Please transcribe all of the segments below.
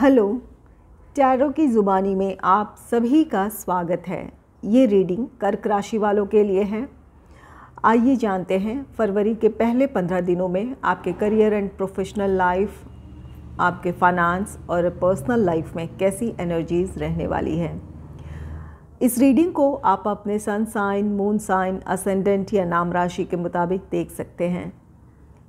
Hello, tarot की ज़ुबानी में आप सभी का स्वागत है। ये रीडिंग कर्क राशि वालों के लिए है। आइए जानते हैं फरवरी के पहले 15 दिनों में आपके करियर एंड प्रोफेशनल लाइफ, आपके फाइनेंस और पर्सनल लाइफ में कैसी एनर्जीज़ रहने वाली है। इस रीडिंग को आप अपने sun sign, moon sign, ascendant या नाम राशि के मुताबिक देख सकते हैं।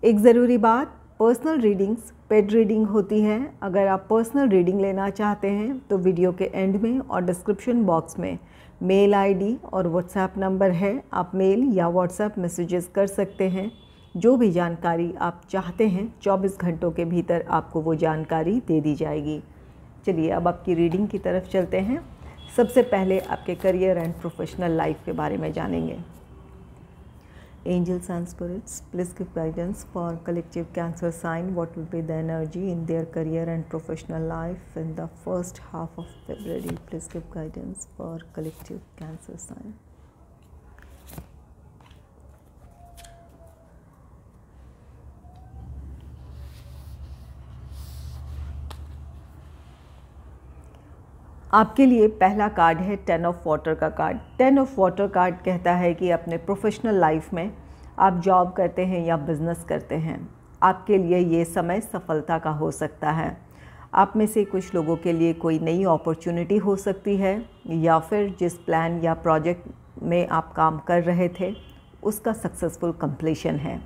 एक ज़रूरी बात, पर्सनल रीडिंग्स पेड रीडिंग होती है। अगर आप पर्सनल रीडिंग लेना चाहते हैं तो वीडियो के एंड में और डिस्क्रिप्शन बॉक्स में मेल आईडी और व्हाट्सएप नंबर है। आप मेल या व्हाट्सएप मैसेजेस कर सकते हैं। जो भी जानकारी आप चाहते हैं 24 घंटों के भीतर आपको वो जानकारी दे दी जाएगी। चलिए अब आपकी रीडिंग की तरफ चलते हैं। सबसे पहले आपके करियर एंड प्रोफेशनल लाइफ के बारे में जानेंगे। Angels and spirits, please give guidance for collective Cancer sign. What will be the energy in their career and professional life in the first half of February? Please give guidance for collective Cancer sign. आपके लिए पहला card है 10 of water का card. 10 of water card कहता है कि अपने professional life में आप जॉब करते हैं या बिज़नेस करते हैं, आपके लिए ये समय सफलता का हो सकता है। आप में से कुछ लोगों के लिए कोई नई अपॉर्चुनिटी हो सकती है या फिर जिस प्लान या प्रोजेक्ट में आप काम कर रहे थे उसका सक्सेसफुल कंप्लीशन है।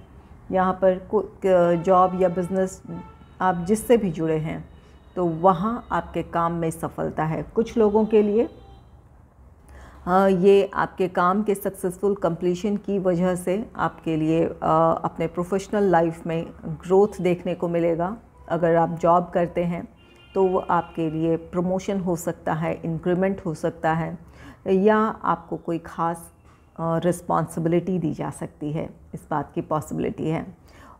यहाँ पर जॉब या बिज़नेस आप जिससे भी जुड़े हैं तो वहाँ आपके काम में सफलता है। कुछ लोगों के लिए ये आपके काम के सक्सेसफुल कंप्लीशन की वजह से आपके लिए अपने प्रोफेशनल लाइफ में ग्रोथ देखने को मिलेगा। अगर आप जॉब करते हैं तो वो आपके लिए प्रमोशन हो सकता है, इंक्रीमेंट हो सकता है या आपको कोई ख़ास रिस्पॉन्सिबिलिटी दी जा सकती है, इस बात की पॉसिबिलिटी है।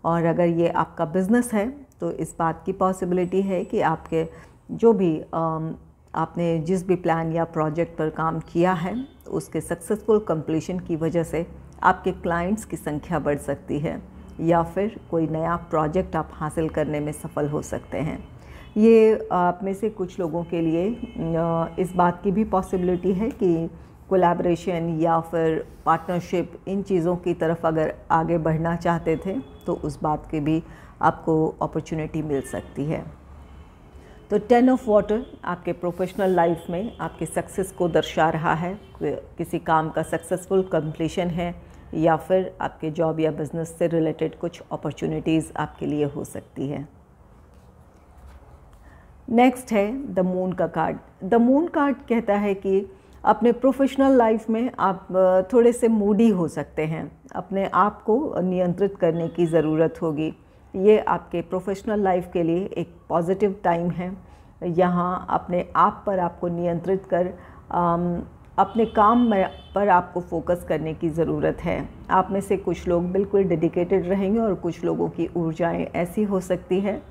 और अगर ये आपका बिज़नेस है तो इस बात की पॉसिबिलिटी है कि आपके जो भी आपने जिस भी प्लान या प्रोजेक्ट पर काम किया है उसके सक्सेसफुल कंप्लीशन की वजह से आपके क्लाइंट्स की संख्या बढ़ सकती है या फिर कोई नया प्रोजेक्ट आप हासिल करने में सफल हो सकते हैं। ये आप में से कुछ लोगों के लिए इस बात की भी पॉसिबिलिटी है कि कोलैबोरेशन या फिर पार्टनरशिप, इन चीज़ों की तरफ अगर आगे बढ़ना चाहते थे तो उस बात की भी आपको अपॉर्चुनिटी मिल सकती है। तो 10 ऑफ वाटर आपके प्रोफेशनल लाइफ में आपके सक्सेस को दर्शा रहा है। किसी काम का सक्सेसफुल कंप्लीशन है या फिर आपके जॉब या बिज़नेस से रिलेटेड कुछ अपॉर्चुनिटीज़ आपके लिए हो सकती है। नेक्स्ट है द मून का कार्ड। द मून कार्ड कहता है कि अपने प्रोफेशनल लाइफ में आप थोड़े से मूडी हो सकते हैं। अपने आप को नियंत्रित करने की ज़रूरत होगी। ये आपके प्रोफेशनल लाइफ के लिए एक पॉजिटिव टाइम है। यहाँ अपने आप पर आपको नियंत्रित कर अपने काम पर आपको फोकस करने की ज़रूरत है। आप में से कुछ लोग बिल्कुल डेडिकेटेड रहेंगे और कुछ लोगों की ऊर्जाएं ऐसी हो सकती है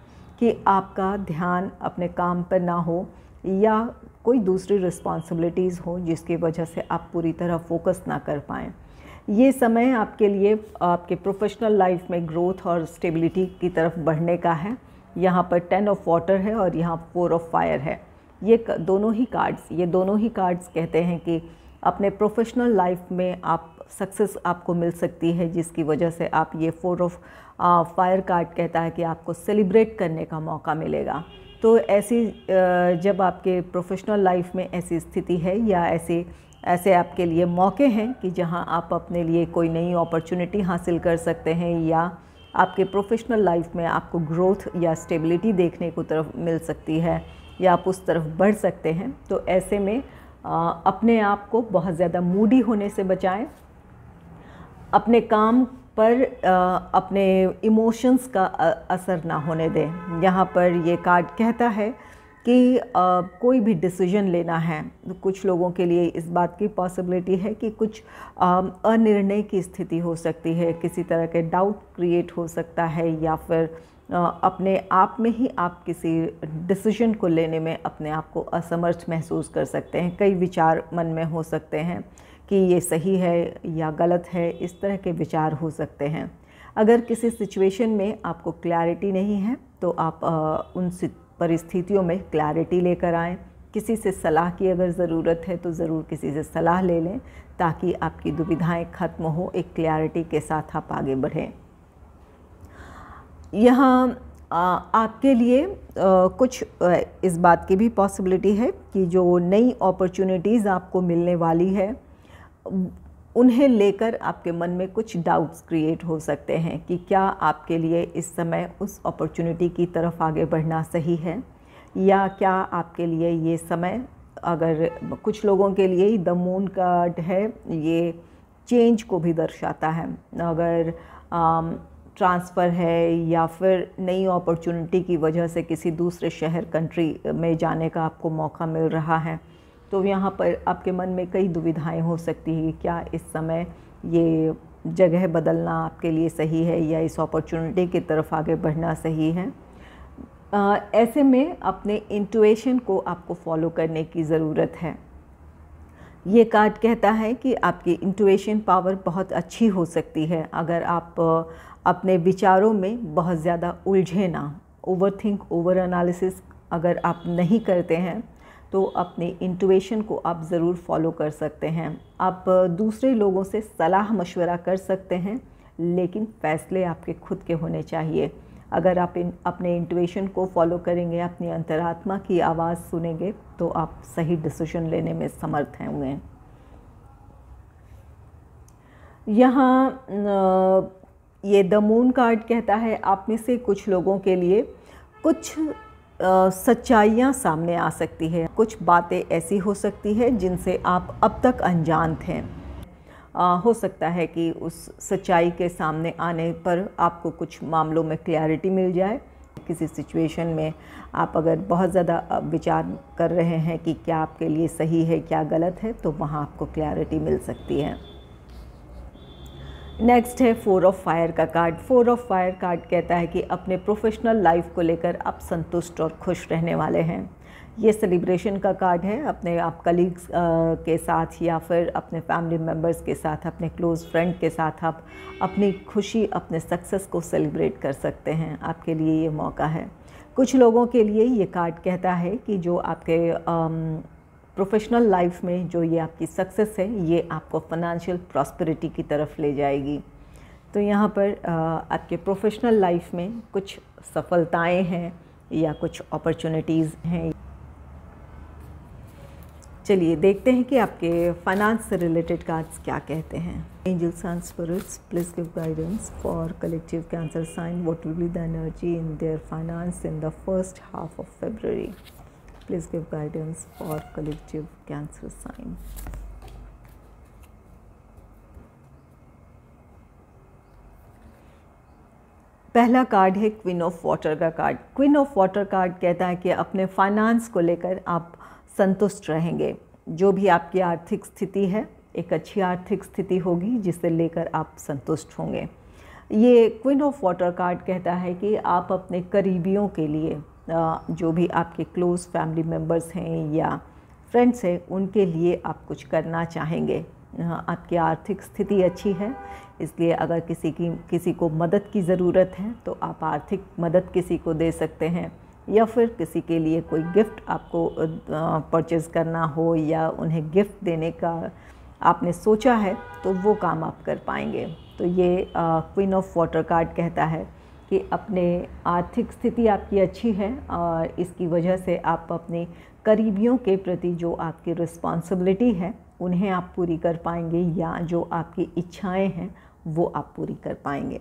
कि आपका ध्यान अपने काम पर ना हो या कोई दूसरी रिस्पॉन्सिबिलिटीज़ हो जिसकी वजह से आप पूरी तरह फोकस ना कर पाएँ। ये समय आपके लिए आपके प्रोफेशनल लाइफ में ग्रोथ और स्टेबिलिटी की तरफ बढ़ने का है। यहाँ पर 10 ऑफ वाटर है और यहाँ 4 ऑफ फायर है। ये दोनों ही कार्ड्स कहते हैं कि अपने प्रोफेशनल लाइफ में आप सक्सेस आपको मिल सकती है जिसकी वजह से आप ये 4 ऑफ फायर कार्ड कहता है कि आपको सेलिब्रेट करने का मौका मिलेगा। तो ऐसी जब आपके प्रोफेशनल लाइफ में ऐसी स्थिति है या ऐसे आपके लिए मौके हैं कि जहां आप अपने लिए कोई नई अपॉर्चुनिटी हासिल कर सकते हैं या आपके प्रोफेशनल लाइफ में आपको ग्रोथ या स्टेबिलिटी देखने को तरफ मिल सकती है या आप उस तरफ बढ़ सकते हैं, तो ऐसे में अपने आप को बहुत ज़्यादा मूडी होने से बचाएं। अपने काम पर अपने इमोशंस का असर ना होने दें। यहाँ पर ये कार्ड कहता है कि कोई भी डिसीजन लेना है तो कुछ लोगों के लिए इस बात की पॉसिबिलिटी है कि कुछ अनिर्णय की स्थिति हो सकती है, किसी तरह के डाउट क्रिएट हो सकता है या फिर अपने आप में ही आप किसी डिसीजन को लेने में अपने आप को असमर्थ महसूस कर सकते हैं। कई विचार मन में हो सकते हैं कि ये सही है या गलत है, इस तरह के विचार हो सकते हैं। अगर किसी सिचुएशन में आपको क्लैरिटी नहीं है तो आप उन परिस्थितियों में क्लैरिटी लेकर आएँ। किसी से सलाह की अगर ज़रूरत है तो ज़रूर किसी से सलाह ले लें, ताकि आपकी दुविधाएं ख़त्म हो, एक क्लैरिटी के साथ आप आगे बढ़ें। यहाँ आपके लिए कुछ इस बात की भी पॉसिबिलिटी है कि जो नई अपॉर्चुनिटीज़ आपको मिलने वाली है, उन्हें लेकर आपके मन में कुछ डाउट्स क्रिएट हो सकते हैं कि क्या आपके लिए इस समय उस अपॉर्चुनिटी की तरफ आगे बढ़ना सही है, या क्या आपके लिए ये समय, अगर कुछ लोगों के लिए द मून कार्ड है, ये चेंज को भी दर्शाता है। अगर ट्रांसफ़र है या फिर नई अपॉर्चुनिटी की वजह से किसी दूसरे शहर, कंट्री में जाने का आपको मौका मिल रहा है, तो यहाँ पर आपके मन में कई दुविधाएं हो सकती हैं। क्या इस समय ये जगह बदलना आपके लिए सही है, या इस अपॉर्चुनिटी की तरफ आगे बढ़ना सही है। ऐसे में अपने इंट्यूशन को आपको फॉलो करने की ज़रूरत है। ये कार्ड कहता है कि आपकी इंट्यूशन पावर बहुत अच्छी हो सकती है अगर आप अपने विचारों में बहुत ज़्यादा उलझे ना, ओवरथिंक, ओवर एनालिसिस अगर आप नहीं करते हैं तो अपने इंट्यूशन को आप ज़रूर फॉलो कर सकते हैं। आप दूसरे लोगों से सलाह मशवरा कर सकते हैं, लेकिन फ़ैसले आपके खुद के होने चाहिए। अगर आप अपने इंट्यूशन को फॉलो करेंगे, अपनी अंतरात्मा की आवाज़ सुनेंगे, तो आप सही डिसीजन लेने में समर्थ होंगे। यहाँ ये द मून कार्ड कहता है आप में से कुछ लोगों के लिए कुछ सच्चाइयाँ सामने आ सकती है। कुछ बातें ऐसी हो सकती है जिनसे आप अब तक अनजान थे। हो सकता है कि उस सच्चाई के सामने आने पर आपको कुछ मामलों में क्लैरिटी मिल जाए। किसी सिचुएशन में आप अगर बहुत ज़्यादा विचार कर रहे हैं कि क्या आपके लिए सही है, क्या गलत है, तो वहाँ आपको क्लैरिटी मिल सकती है। नेक्स्ट है 4 ऑफ फायर का कार्ड। 4 ऑफ फायर कार्ड कहता है कि अपने प्रोफेशनल लाइफ को लेकर आप संतुष्ट और खुश रहने वाले हैं। ये सेलिब्रेशन का कार्ड है। अपने आप कलीग्स के साथ या फिर अपने फैमिली मेम्बर्स के साथ, अपने क्लोज़ फ्रेंड के साथ आप अपनी खुशी, अपने सक्सेस को सेलिब्रेट कर सकते हैं। आपके लिए ये मौका है। कुछ लोगों के लिए ये कार्ड कहता है कि जो आपके प्रोफेशनल लाइफ में जो ये आपकी सक्सेस है, ये आपको फाइनेंशियल प्रॉस्पेरिटी की तरफ ले जाएगी। तो यहाँ पर आपके प्रोफेशनल लाइफ में कुछ सफलताएं हैं या कुछ अपॉर्चुनिटीज़ हैं। चलिए देखते हैं कि आपके फाइनेंस से रिलेटेड कार्ड्स क्या कहते हैं। Angels and spirits, please give guidance for collective Cancer sign. What will be the energy in their finance in the first half of February? Please give guidance for collective Cancer sign. पहला card है queen of water का card. Queen of water card कहता है कि अपने finance को लेकर आप संतुष्ट रहेंगे। जो भी आपकी आर्थिक स्थिति है, एक अच्छी आर्थिक स्थिति होगी जिसे लेकर आप संतुष्ट होंगे। ये क्वीन ऑफ वाटर कार्ड कहता है कि आप अपने करीबियों के लिए, जो भी आपके क्लोज़ फैमिली मेम्बर्स हैं या फ्रेंड्स हैं, उनके लिए आप कुछ करना चाहेंगे। आपकी आर्थिक स्थिति अच्छी है, इसलिए अगर किसी को मदद की ज़रूरत है तो आप आर्थिक मदद किसी को दे सकते हैं, या फिर किसी के लिए कोई गिफ्ट आपको परचेज़ करना हो या उन्हें गिफ्ट देने का आपने सोचा है, तो वो काम आप कर पाएंगे। तो ये क्वीन ऑफ वाटर कार्ड कहता है कि अपने आर्थिक स्थिति आपकी अच्छी है और इसकी वजह से आप अपने करीबियों के प्रति जो आपकी रिस्पॉन्सिबिलिटी है उन्हें आप पूरी कर पाएंगे, या जो आपकी इच्छाएं हैं वो आप पूरी कर पाएंगे।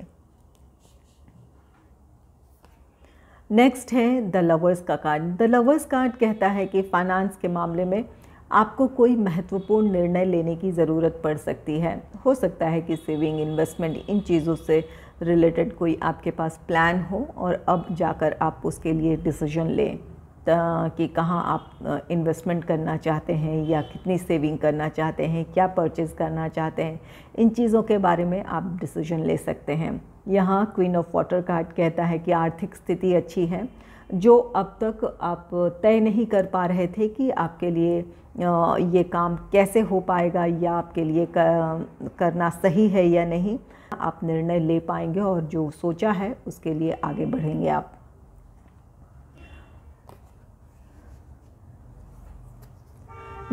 नेक्स्ट है द लवर्स का कार्ड। द लवर्स कार्ड कहता है कि फाइनेंस के मामले में आपको कोई महत्वपूर्ण निर्णय लेने की ज़रूरत पड़ सकती है। हो सकता है कि सेविंग, इन्वेस्टमेंट, इन चीज़ों से रिलेटेड कोई आपके पास प्लान हो और अब जाकर आप उसके लिए डिसीजन लें कि कहाँ आप इन्वेस्टमेंट करना चाहते हैं या कितनी सेविंग करना चाहते हैं, क्या परचेज़ करना चाहते हैं। इन चीज़ों के बारे में आप डिसीजन ले सकते हैं। यहाँ क्वीन ऑफ वाटर कार्ड कहता है कि आर्थिक स्थिति अच्छी है। जो अब तक आप तय नहीं कर पा रहे थे कि आपके लिए ये काम कैसे हो पाएगा या आपके लिए करना सही है या नहीं, आप निर्णय ले पाएंगे और जो सोचा है उसके लिए आगे बढ़ेंगे आप।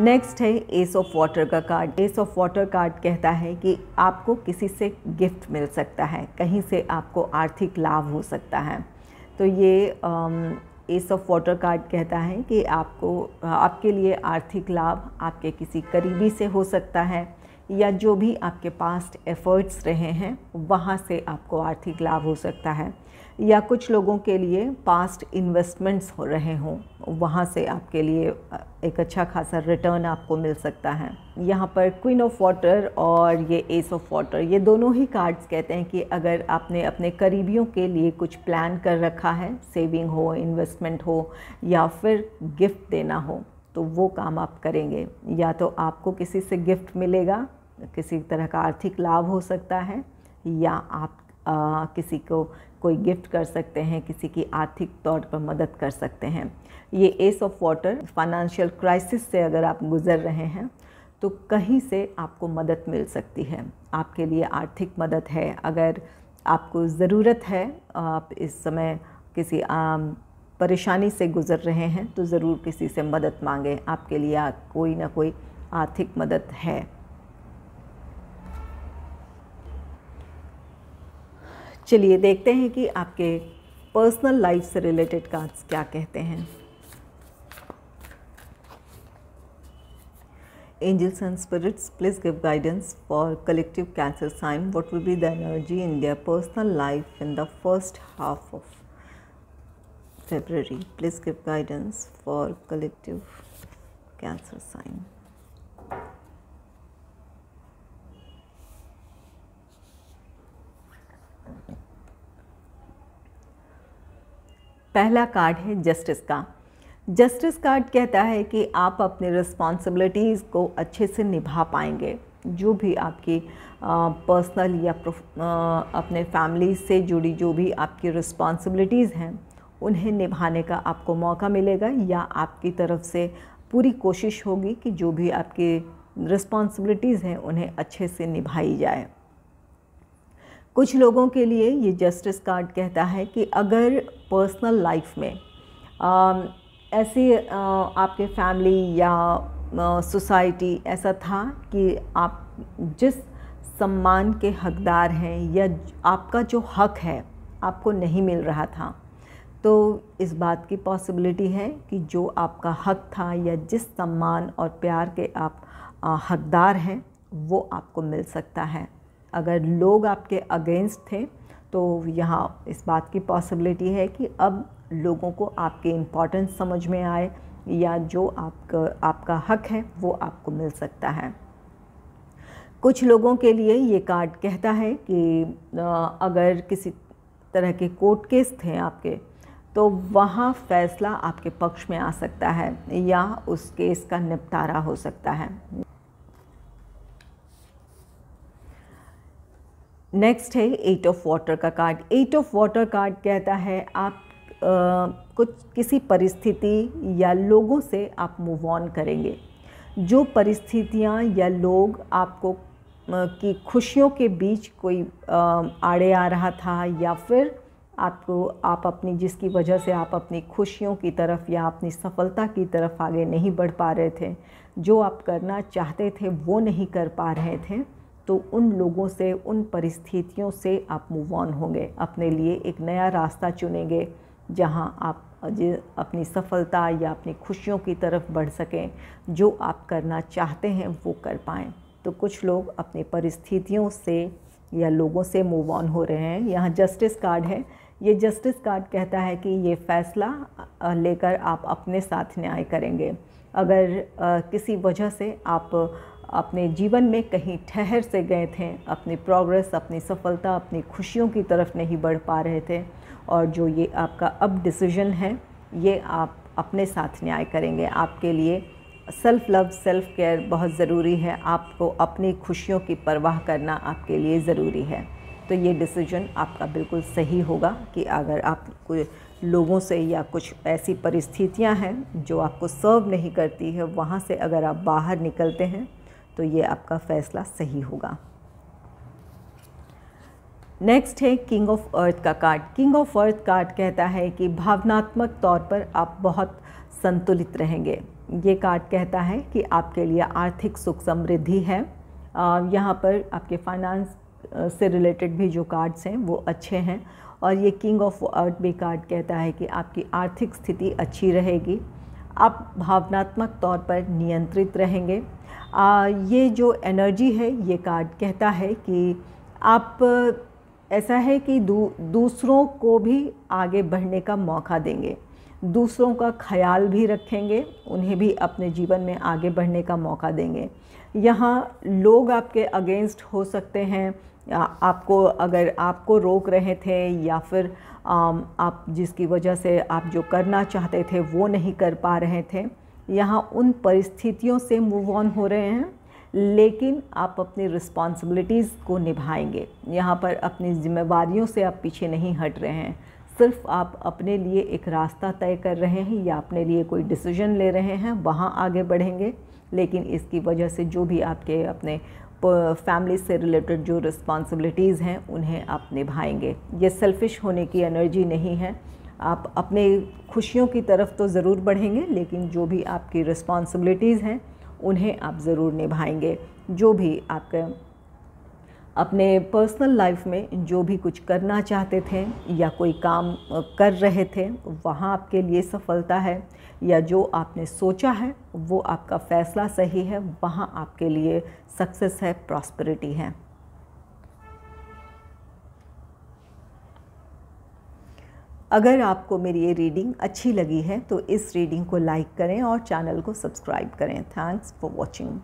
नेक्स्ट है एस ऑफ वाटर का card. S of water card कहता है कि आपको किसी से गिफ्ट मिल सकता है, कहीं से आपको आर्थिक लाभ हो सकता है। तो ये एस ऑफ वाटर कार्ड कहता है कि आपके लिए आर्थिक लाभ आपके किसी करीबी से हो सकता है, या जो भी आपके पास्ट एफ़र्ट्स रहे हैं वहाँ से आपको आर्थिक लाभ हो सकता है, या कुछ लोगों के लिए पास्ट इन्वेस्टमेंट्स हो रहे हों, वहाँ से आपके लिए एक अच्छा खासा रिटर्न आपको मिल सकता है। यहाँ पर क्वीन ऑफ वाटर और ये एस ऑफ वाटर, ये दोनों ही कार्ड्स कहते हैं कि अगर आपने अपने करीबियों के लिए कुछ प्लान कर रखा है, सेविंग हो, इन्वेस्टमेंट हो या फिर गिफ्ट देना हो, तो वो काम आप करेंगे। या तो आपको किसी से गिफ्ट मिलेगा, किसी तरह का आर्थिक लाभ हो सकता है, या आप किसी को कोई गिफ्ट कर सकते हैं, किसी की आर्थिक तौर पर मदद कर सकते हैं। ये S of water, financial crisis से अगर आप गुज़र रहे हैं तो कहीं से आपको मदद मिल सकती है, आपके लिए आर्थिक मदद है। अगर आपको ज़रूरत है, आप इस समय किसी परेशानी से गुज़र रहे हैं, तो ज़रूर किसी से मदद मांगें, आपके लिए कोई ना कोई आर्थिक मदद है। चलिए देखते हैं कि आपके पर्सनल लाइफ से रिलेटेड कार्ड्स क्या कहते हैं। Angels and spirits, please give guidance for collective Cancer sign. What will be the energy in their personal life in the first half of February? Please give guidance for collective Cancer sign. पहला card है justice का। Justice card कहता है कि आप अपने responsibilities को अच्छे से निभा पाएंगे। जो भी आपकी पर्सनल या अपने फैमिली से जुड़ी जो भी आपकी रिस्पॉन्सिबिलिटीज़ हैं, उन्हें निभाने का आपको मौका मिलेगा, या आपकी तरफ से पूरी कोशिश होगी कि जो भी आपकी रिस्पॉन्सिबिलिटीज़ हैं उन्हें अच्छे से निभाई जाए। कुछ लोगों के लिए ये जस्टिस कार्ड कहता है कि अगर पर्सनल लाइफ में ऐसी आपके फैमिली या सोसाइटी ऐसा था कि आप जिस सम्मान के हकदार हैं या आपका जो हक है आपको नहीं मिल रहा था, तो इस बात की पॉसिबिलिटी है कि जो आपका हक था या जिस सम्मान और प्यार के आप हकदार हैं वो आपको मिल सकता है। अगर लोग आपके अगेंस्ट थे तो यहाँ इस बात की पॉसिबिलिटी है कि अब लोगों को आपकी इम्पोर्टेंस समझ में आए, या जो आपका हक है वो आपको मिल सकता है। कुछ लोगों के लिए ये कार्ड कहता है कि अगर किसी तरह के कोर्ट केस थे आपके, तो वहाँ फ़ैसला आपके पक्ष में आ सकता है या उस केस का निपटारा हो सकता है। नेक्स्ट है एट ऑफ वाटर का card. Eight of water card कहता है आप कुछ किसी परिस्थिति या लोगों से आप मूव ऑन करेंगे। जो परिस्थितियाँ या लोग आपको की खुशियों के बीच कोई आड़े आ रहा था, या फिर आप अपनी जिसकी वजह से आप अपनी खुशियों की तरफ या अपनी सफलता की तरफ आगे नहीं बढ़ पा रहे थे, जो आप करना चाहते थे वो नहीं कर पा रहे थे, तो उन लोगों से, उन परिस्थितियों से आप मूव ऑन होंगे, अपने लिए एक नया रास्ता चुनेंगे जहां आप अपनी सफलता या अपनी खुशियों की तरफ बढ़ सकें, जो आप करना चाहते हैं वो कर पाएँ। तो कुछ लोग अपनी परिस्थितियों से या लोगों से मूव ऑन हो रहे हैं। यहाँ जस्टिस कार्ड है। ये जस्टिस कार्ड कहता है कि ये फ़ैसला लेकर आप अपने साथ न्याय करेंगे। अगर किसी वजह से आप अपने जीवन में कहीं ठहर से गए थे, अपनी प्रोग्रेस, अपनी सफलता, अपनी खुशियों की तरफ नहीं बढ़ पा रहे थे, और जो ये आपका अब डिसीजन है ये आप अपने साथ न्याय करेंगे। आपके लिए सेल्फ़ लव, सेल्फ़ केयर बहुत ज़रूरी है। आपको अपनी खुशियों की परवाह करना आपके लिए ज़रूरी है। तो ये डिसीजन आपका बिल्कुल सही होगा कि अगर आप कोई लोगों से या कुछ ऐसी परिस्थितियां हैं जो आपको सर्व नहीं करती है, वहाँ से अगर आप बाहर निकलते हैं तो ये आपका फ़ैसला सही होगा। नेक्स्ट है किंग ऑफ अर्थ का card. King of earth card कहता है कि भावनात्मक तौर पर आप बहुत संतुलित रहेंगे, ये कार्ड कहता है कि आपके लिए आर्थिक सुख समृद्धि है। यहाँ पर आपके फाइनेंस से रिलेटेड भी जो कार्ड्स हैं वो अच्छे हैं। और ये किंग ऑफ अर्थ भी कार्ड कहता है कि आपकी आर्थिक स्थिति अच्छी रहेगी, आप भावनात्मक तौर पर नियंत्रित रहेंगे। ये जो एनर्जी है, ये कार्ड कहता है कि आप ऐसा है कि दूसरों को भी आगे बढ़ने का मौका देंगे, दूसरों का ख्याल भी रखेंगे, उन्हें भी अपने जीवन में आगे बढ़ने का मौका देंगे। यहाँ लोग आपके अगेंस्ट हो सकते हैं, आपको अगर आपको रोक रहे थे या फिर आप जिसकी वजह से आप जो करना चाहते थे वो नहीं कर पा रहे थे, यहाँ उन परिस्थितियों से मूव ऑन हो रहे हैं, लेकिन आप अपनी रिस्पॉन्सिबिलिटीज़ को निभाएंगे। यहाँ पर अपनी जिम्मेवारियों से आप पीछे नहीं हट रहे हैं, सिर्फ आप अपने लिए एक रास्ता तय कर रहे हैं या अपने लिए कोई डिसीजन ले रहे हैं, वहाँ आगे बढ़ेंगे। लेकिन इसकी वजह से जो भी आपके अपने फैमिली से रिलेटेड जो रिस्पॉन्सिबिलिटीज़ हैं उन्हें आप निभाएंगे। ये सेल्फिश होने की एनर्जी नहीं है, आप अपने खुशियों की तरफ तो ज़रूर बढ़ेंगे, लेकिन जो भी आपकी रिस्पॉन्सिबिलिटीज़ हैं उन्हें आप ज़रूर निभाएंगे। जो भी आपके अपने पर्सनल लाइफ में जो भी कुछ करना चाहते थे या कोई काम कर रहे थे, वहाँ आपके लिए सफलता है, या जो आपने सोचा है वो आपका फ़ैसला सही है, वहाँ आपके लिए सक्सेस है, प्रॉस्पेरिटी है। अगर आपको मेरी ये रीडिंग अच्छी लगी है तो इस रीडिंग को लाइक करें और चैनल को सब्सक्राइब करें। Thanks for watching.